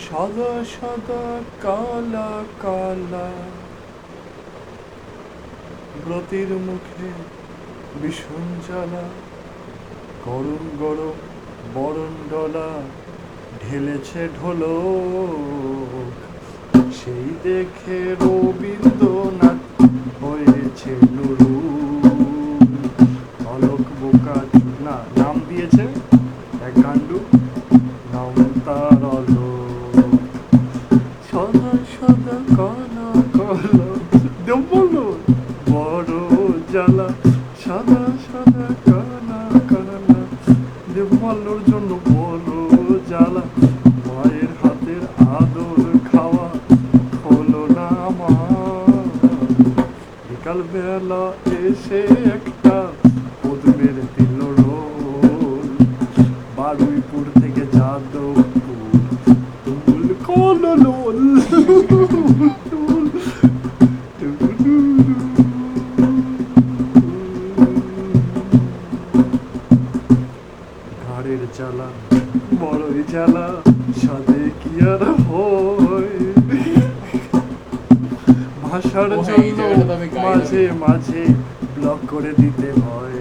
সাদা সাদা কালা কালা ব্রতের মুখে ভীষণ জ্বালা, গরম গরম বরণ ডলা ঢেলেছে ঢোলক, সেই দেখে রবীন্দ্রনাথ হয়েছে নুরুল। অলোক বোকা না নাম দিয়েছে এক গান্ডু, নাম তার অলোক। সদা সদা কালা কালা দেব বললো বড় জ্বালা, সাদা সাদা কালা কালা দেবমাল্যর জন্য বড় জ্বালা। মায়ের হাতের আদর খাওয়া হলো না আমার, বিকাল বেলা এসে একটা পদ্মের দিল রোল, বারুইপুর থেকে যাদবপুর তুল কললোল। ঘাড়ের জ্বালা বড়ই জ্বালা, সাদে কি আর হয়, ভাষার জন্য মাঝে মাঝে ব্লক করে দিতে হয়।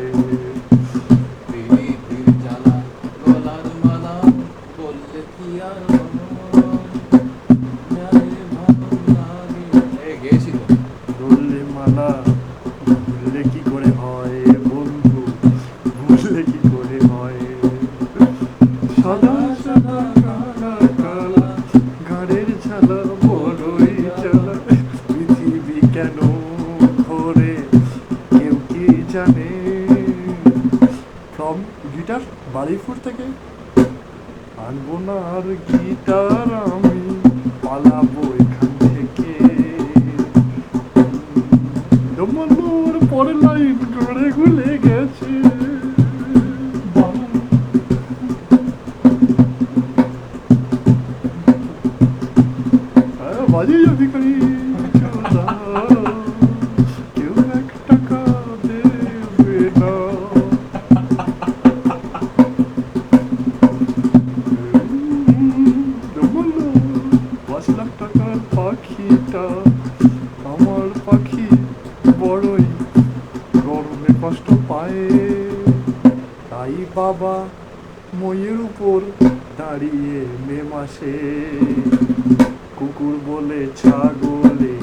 বললে মালা ভুললে কি করে হয় বন্ধু, ভুললে কি করে হয়। সাদা সাদা কালা কালা ঘাড়ের ঝালা বড়ই জ্বালা, পৃথিবী কেন ঘোরে কেউ কি জানে। ফ্রম গিটার বারুইপুর থেকে। আনবো না আর গিটার আমি, পালাবো এখান থেকে। দমনোর পরের লাইন করে ভুলে গেছে। বাজে যদি করি কেউ 1 টাকা দেবে না। 5 লাখ টাকার পাখিটা আমার পাখি বড়ই গরমে কষ্ট পায়, তাই বাবা মইয়ের উপর দাঁড়িয়ে মে মাসে কুকুর বলে ছাগলে